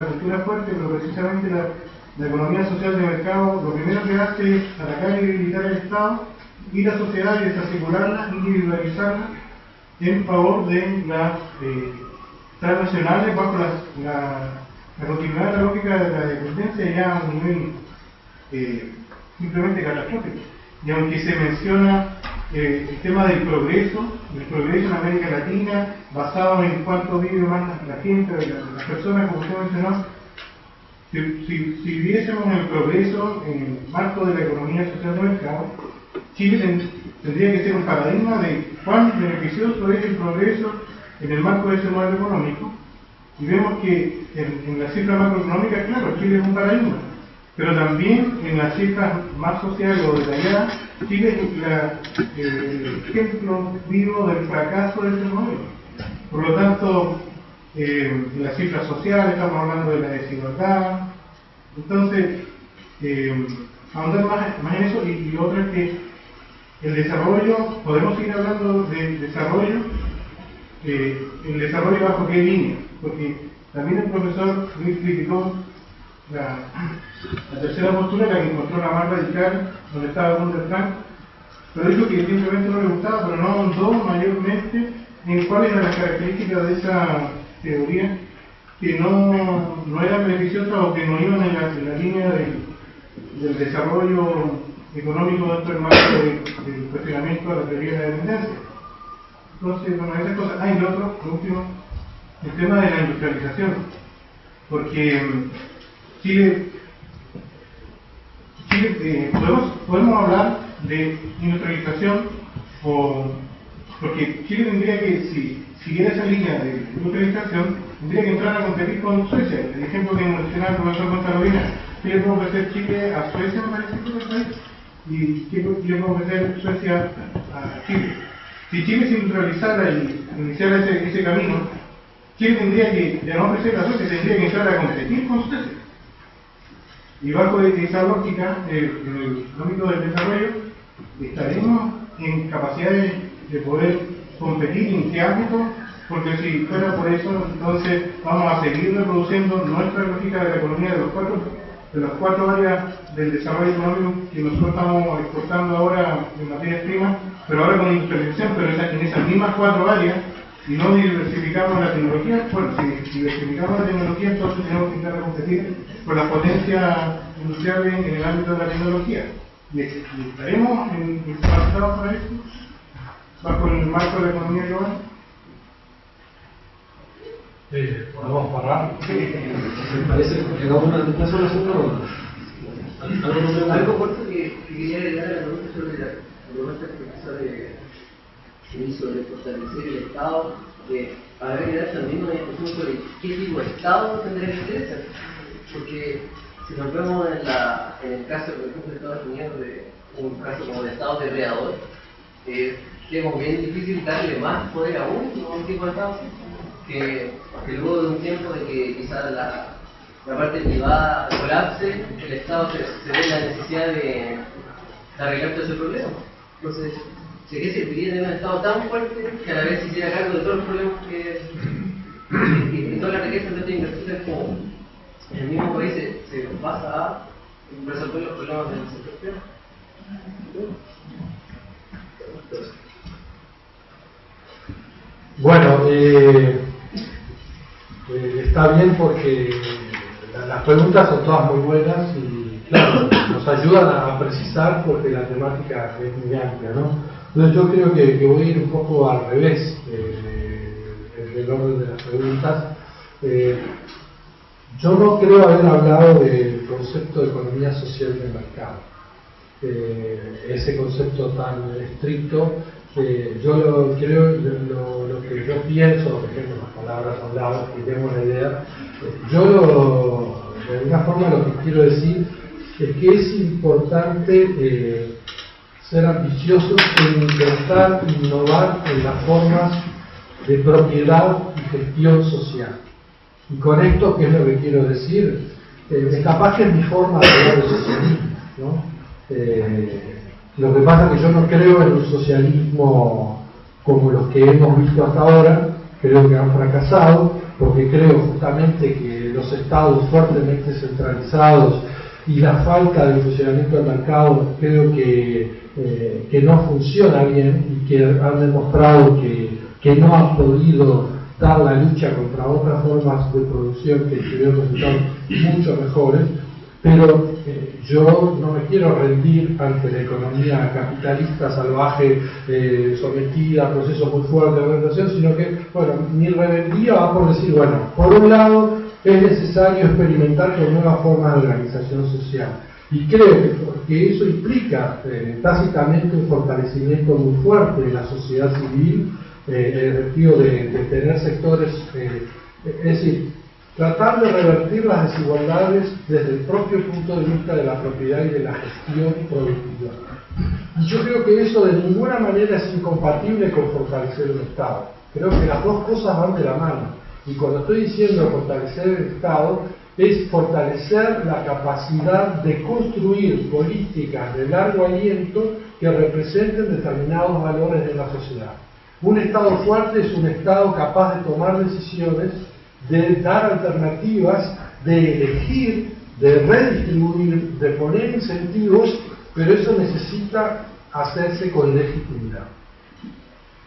cultura fuerte, pero precisamente la economía social de mercado lo primero que hace es atacar y debilitar el Estado y la sociedad, y desarticularla, individualizarla en favor de las transnacionales bajo la continuidad de la lógica de la dependencia ya a un nivel simplemente catastrófico. Y aunque se menciona el tema del progreso en América Latina, basado en cuánto vive más la gente, las personas, como usted mencionó, si viviésemos el progreso en el marco de la economía social de mercado, Chile tendría que ser un paradigma de cuán beneficioso es el progreso en el marco de ese modelo económico, y vemos que en la cifra macroeconómica, claro, Chile es un paradigma, pero también en las cifras más sociales o detalladas, Chile es el ejemplo vivo del fracaso de ese modelo. Por lo tanto, en las cifras sociales estamos hablando de la desigualdad. Entonces, ahondar más en eso, y lo otro es que el desarrollo, podemos seguir hablando de desarrollo, el desarrollo bajo qué línea, porque también el profesor Luis criticó la tercera postura, la que encontró la más radical, donde estaba Gunther Frank, pero dijo que simplemente no le gustaba, pero no ahondó mayormente en cuáles eran las características de esa teoría que no eran beneficiosas o que no iban en la línea del desarrollo económico dentro del marco del cuestionamiento de la teoría de la dependencia. Entonces, bueno, esas cosas. Y lo otro, por último, el tema de la industrialización, porque Chile podemos hablar de industrialización, porque Chile tendría que, si siguiera esa línea de industrialización, tendría que entrar a competir con Suecia. El ejemplo que mencionaba el profesor Gonzalo Vina: ¿qué le puede ofrecer Chile a Suecia, me parece que es el país? ¿Y qué le puede ofrecer Suecia a Chile? Si Chile se industrializara y iniciara ese camino, Chile tendría que, ya no ofrecer a Suecia, tendría que entrar a competir con Suecia. Y bajo esa lógica, en el ámbito del desarrollo, estaremos en capacidad de poder competir en qué ámbito, porque si fuera por eso, entonces vamos a seguir reproduciendo nuestra lógica de la economía de las cuatro áreas del desarrollo económico que nosotros estamos exportando ahora en materias primas, pero ahora con industrialización, pero en esas mismas cuatro áreas, y no diversificamos la tecnología. Bueno, si diversificamos la tecnología, entonces tenemos que intentar competir con las potencias industriales en el ámbito de la tecnología. Y estaremos capacitados para eso, bajo el marco de la economía global. ¿Podemos parar? Me parece que llegamos a una sola ronda. Algo corto que quería agregar a la pregunta sobre la propuesta que el profesor hizo de fortalecer el Estado, que habrá que dar también una discusión sobre qué tipo de Estado tendría que ser, porque si nos vemos en el caso, por ejemplo, de Estados Unidos, de un caso como de Estado depredador, es bien difícil darle más poder aún a un tipo de Estado, que luego de un tiempo de que quizás la parte privada colapse, el Estado se ve la necesidad de arreglar todo ese problema. Entonces, ¿de qué serviría tener un Estado tan fuerte que a la vez se hiciera cargo de todos los problemas y todas las riquezas de esta inversión, como en el mismo país se basa a resolver los problemas del sector privado? Bueno, está bien porque las preguntas son todas muy buenas y, claro, nos ayudan a precisar porque la temática es muy amplia, ¿no? Entonces yo creo que voy a ir un poco al revés del orden de las preguntas. Yo no creo haber hablado del concepto de economía social de mercado, ese concepto tan estricto. Yo creo, lo que yo pienso, por ejemplo, las palabras habladas, que tengo una idea, de alguna forma lo que quiero decir es que es importante ser ambiciosos en intentar innovar en las formas de propiedad y gestión social. Y con esto, ¿qué es lo que quiero decir? Capaz que es mi forma de ver el socialismo, ¿no? Lo que pasa es que yo no creo en un socialismo como los que hemos visto hasta ahora, creo que han fracasado, porque creo justamente que los estados fuertemente centralizados y la falta de funcionamiento del mercado creo que no funciona bien y que han demostrado que no han podido dar la lucha contra otras formas de producción que tuvieron resultados mucho mejores, pero yo no me quiero rendir ante la economía capitalista salvaje sometida a procesos muy fuertes de organización, sino que, bueno, mi rebeldía va por decir, bueno, por un lado es necesario experimentar con nuevas formas de organización social, y creo que eso implica tácitamente un fortalecimiento muy fuerte de la sociedad civil, en el sentido de tener sectores, es decir, tratar de revertir las desigualdades desde el propio punto de vista de la propiedad y de la gestión productiva. Y yo creo que eso de ninguna manera es incompatible con fortalecer un Estado. Creo que las dos cosas van de la mano. Y cuando estoy diciendo fortalecer el Estado, es fortalecer la capacidad de construir políticas de largo aliento que representen determinados valores de la sociedad. Un Estado fuerte es un Estado capaz de tomar decisiones, de dar alternativas, de elegir, de redistribuir, de poner incentivos, pero eso necesita hacerse con legitimidad.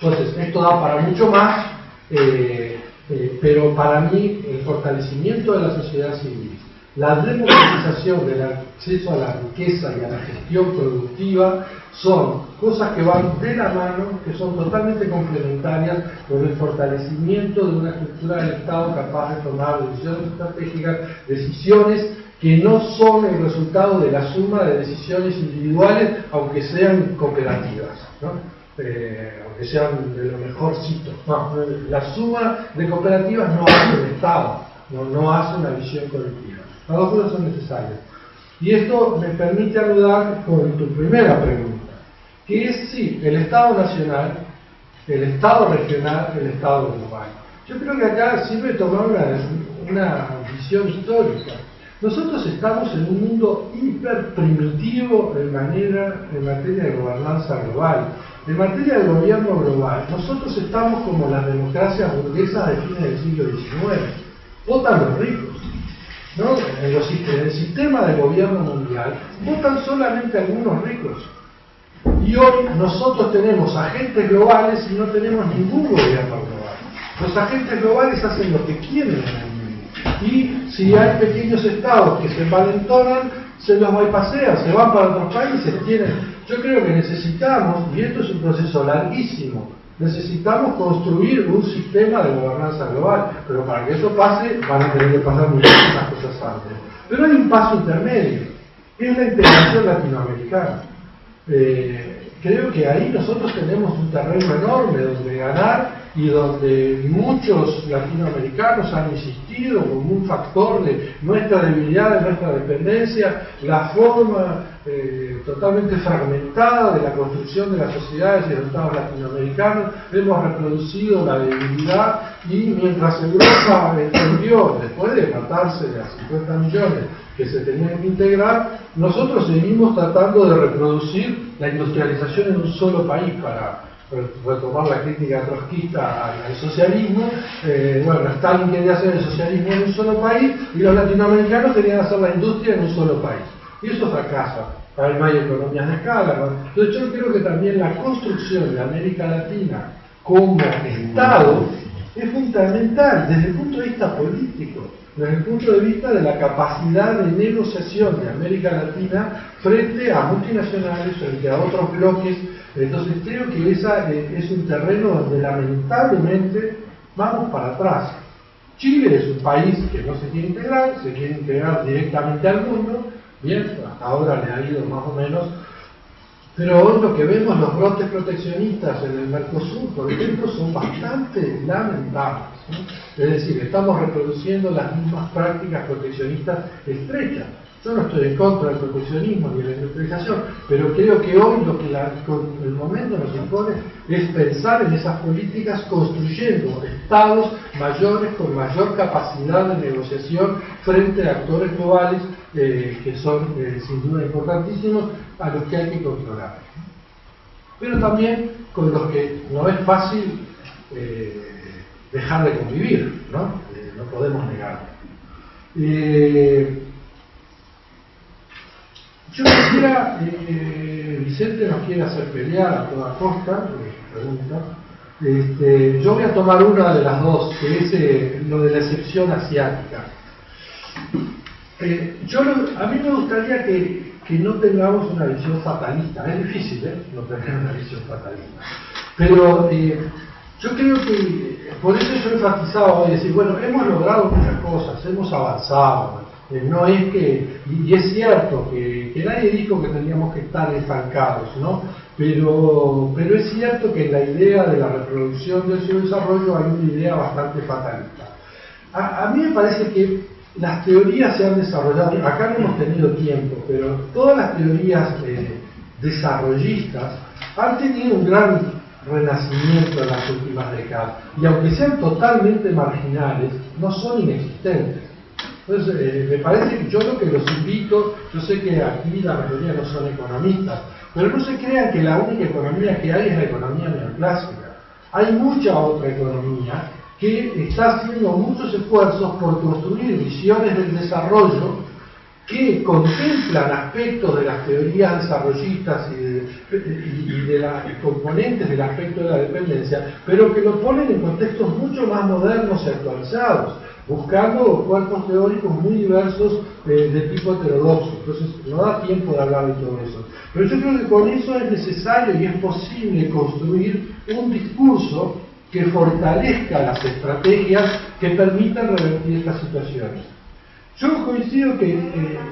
Entonces, esto da para mucho más, pero para mí el fortalecimiento de la sociedad civil, la democratización del acceso a la riqueza y a la gestión productiva son cosas que van de la mano, que son totalmente complementarias con el fortalecimiento de una estructura del Estado capaz de tomar decisiones estratégicas, decisiones que no son el resultado de la suma de decisiones individuales, aunque sean cooperativas, ¿no? Aunque sean de lo mejorcito. No, la suma de cooperativas no hace un Estado, no hace una visión colectiva. Las dos cosas son necesarias. Y esto me permite aludar con tu primera pregunta, que es sí, el Estado nacional, el Estado regional, el Estado global. Yo creo que acá sirve tomar una visión histórica. Nosotros estamos en un mundo hiper primitivo en materia de gobernanza global. En materia de gobierno global, nosotros estamos como las democracias burguesas de fines del siglo XIX. Votan los ricos, ¿no? En el sistema de gobierno mundial votan solamente algunos ricos. Y hoy nosotros tenemos agentes globales y no tenemos ningún gobierno global. Los agentes globales hacen lo que quieren en el mundo. Y si hay pequeños estados que se envalentonan, se los bypasean, se van para otros países. Yo creo que necesitamos, y esto es un proceso larguísimo, necesitamos construir un sistema de gobernanza global, pero para que eso pase van a tener que pasar muchísimas cosas antes. Pero hay un paso intermedio, que es la integración latinoamericana. Creo que ahí nosotros tenemos un terreno enorme donde ganar y donde muchos latinoamericanos han insistido como un factor de nuestra debilidad, de nuestra dependencia, la forma totalmente fragmentada de la construcción de las sociedades y de los estados latinoamericanos. Hemos reproducido la debilidad y mientras Europa entendió, después de matarse a 50 millones que se tenían que integrar, nosotros seguimos tratando de reproducir la industrialización en un solo país para retomar la crítica trotskista al socialismo. Bueno, Stalin quería hacer el socialismo en un solo país y los latinoamericanos querían hacer la industria en un solo país. Y eso fracasa. No hay economías de escala, ¿no? Entonces yo creo que también la construcción de América Latina como Estado es fundamental desde el punto de vista político, desde el punto de vista de la capacidad de negociación de América Latina frente a multinacionales, frente a otros bloques. Entonces creo que ese es un terreno donde lamentablemente vamos para atrás. Chile es un país que no se quiere integrar directamente al mundo. Bien, hasta ahora le ha ido más o menos, pero hoy lo que vemos, los brotes proteccionistas en el Mercosur, por ejemplo, son bastante lamentables, ¿no? Es decir, estamos reproduciendo las mismas prácticas proteccionistas estrechas. Yo no estoy en contra del proteccionismo ni de la industrialización, pero creo que hoy lo que el momento nos impone es pensar en esas políticas construyendo estados mayores con mayor capacidad de negociación frente a actores globales que son sin duda importantísimos, a los que hay que controlar. Pero también con los que no es fácil dejar de convivir, ¿no? No podemos negarlo. Yo quisiera, Vicente nos quiere hacer pelear a toda costa, pregunta. Yo voy a tomar una de las dos, que es lo de la excepción asiática. A mí me gustaría que no tengamos una visión fatalista. Es difícil, no tener una visión fatalista. Pero yo creo que, por eso yo he enfatizado hoy, decir, bueno, hemos logrado muchas cosas, hemos avanzado. No es que, y es cierto que nadie dijo que teníamos que estar estancados, ¿no? Pero es cierto que en la idea de la reproducción del subdesarrollo hay una idea bastante fatalista. A mí me parece que las teorías se han desarrollado, acá no hemos tenido tiempo, pero todas las teorías desarrollistas han tenido un gran renacimiento en las últimas décadas, y aunque sean totalmente marginales, no son inexistentes. Entonces, me parece que yo lo que los invito, yo sé que aquí la mayoría no son economistas, pero no se crean que la única economía que hay es la economía neoclásica. Hay mucha otra economía que está haciendo muchos esfuerzos por construir visiones del desarrollo que contemplan aspectos de las teorías desarrollistas y de las componentes del aspecto de la dependencia, pero que lo ponen en contextos mucho más modernos y actualizados, buscando cuerpos teóricos muy diversos de tipo heterodoxo. Entonces no da tiempo de hablar de todo eso. Pero yo creo que con eso es necesario y es posible construir un discurso que fortalezca las estrategias que permitan revertir estas situaciones. Yo coincido que,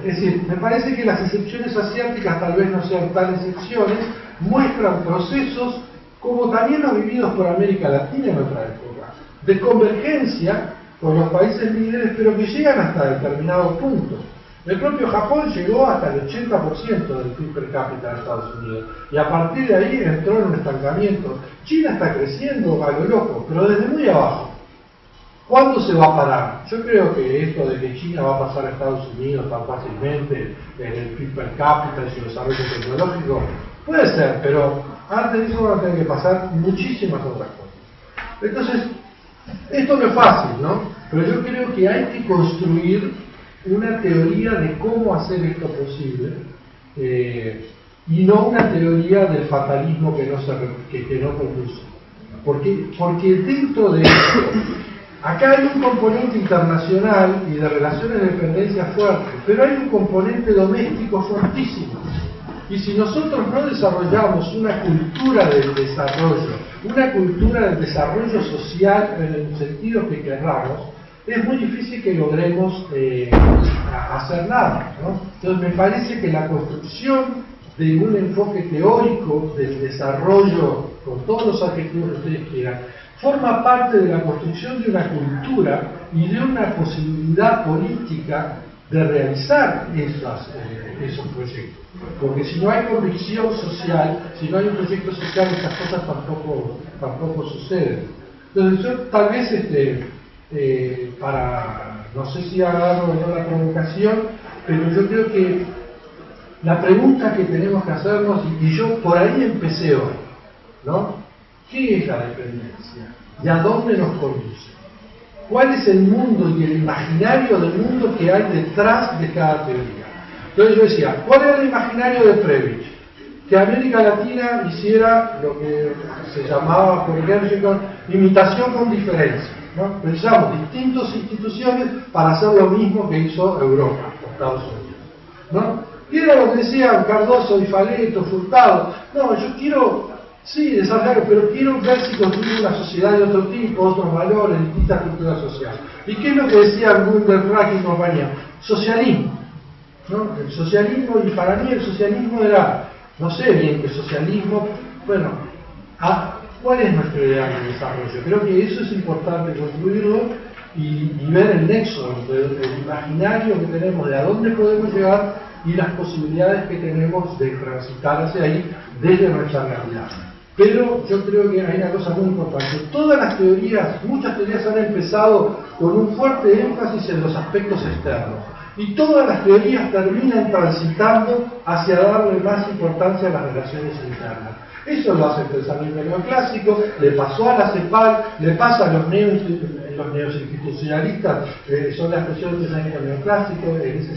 es decir, me parece que las excepciones asiáticas tal vez no sean tan excepciones, muestran procesos como también los vividos por América Latina en otra época, de convergencia con los países líderes, pero que llegan hasta determinados puntos. El propio Japón llegó hasta el 80% del PIB per cápita de Estados Unidos, y a partir de ahí entró en un estancamiento. China está creciendo a lo loco, pero desde muy abajo. ¿Cuándo se va a parar? Yo creo que esto de que China va a pasar a Estados Unidos tan fácilmente en el PIB per cápita y su desarrollo tecnológico, puede ser, pero antes de eso van a tener que pasar muchísimas otras cosas. Entonces, esto no es fácil, ¿no? Pero yo creo que hay que construir una teoría de cómo hacer esto posible, y no una teoría del fatalismo que no conduce. Porque dentro de esto, acá hay un componente internacional y de relaciones de dependencia fuerte, pero hay un componente doméstico fortísimo. Y si nosotros no desarrollamos una cultura del desarrollo, una cultura del desarrollo social en el sentido que querramos, es muy difícil que logremos hacer nada, ¿no? Entonces me parece que la construcción de un enfoque teórico del desarrollo, con todos los adjetivos que ustedes quieran, forma parte de la construcción de una cultura y de una posibilidad política de realizar esos proyectos. Porque si no hay convicción social, si no hay un proyecto social, estas cosas tampoco suceden. Entonces yo tal vez no sé si agarro o no la provocación, pero yo creo que la pregunta que tenemos que hacernos, y yo por ahí empecé hoy, ¿no? ¿Qué es la dependencia? ¿Y a dónde nos conduce? ¿Cuál es el mundo y el imaginario del mundo que hay detrás de cada teoría? Entonces yo decía, ¿cuál era el imaginario de Prebisch? Que América Latina hiciera lo que se llamaba por ejemplo imitación con diferencia, ¿no? Pensamos distintas instituciones para hacer lo mismo que hizo Europa o Estados Unidos, ¿no? Y era lo que decían Cardoso, Di Faleto, Furtado. No, yo quiero, sí, desarrollar, pero quiero ver si construir una sociedad de otro tipo, otros valores, distintas culturas sociales. ¿Y qué es lo que decían Gunderfrag y compañía? Socialismo, ¿no? El socialismo, y para mí el socialismo era, no sé bien qué socialismo, bueno, ¿cuál es nuestro ideal de desarrollo? Creo que eso es importante construirlo y ver el nexo entre el imaginario que tenemos de a dónde podemos llegar y las posibilidades que tenemos de transitar hacia ahí desde nuestra realidad. Pero yo creo que hay una cosa muy importante. Todas las teorías, muchas teorías han empezado con un fuerte énfasis en los aspectos externos. Y todas las teorías terminan transitando hacia darle más importancia a las relaciones internas. Eso lo hace el pensamiento neoclásico, le pasó a la CEPAL, le pasa a los los neoinstitucionalistas son la expresión del pensamiento neoclásico, en ese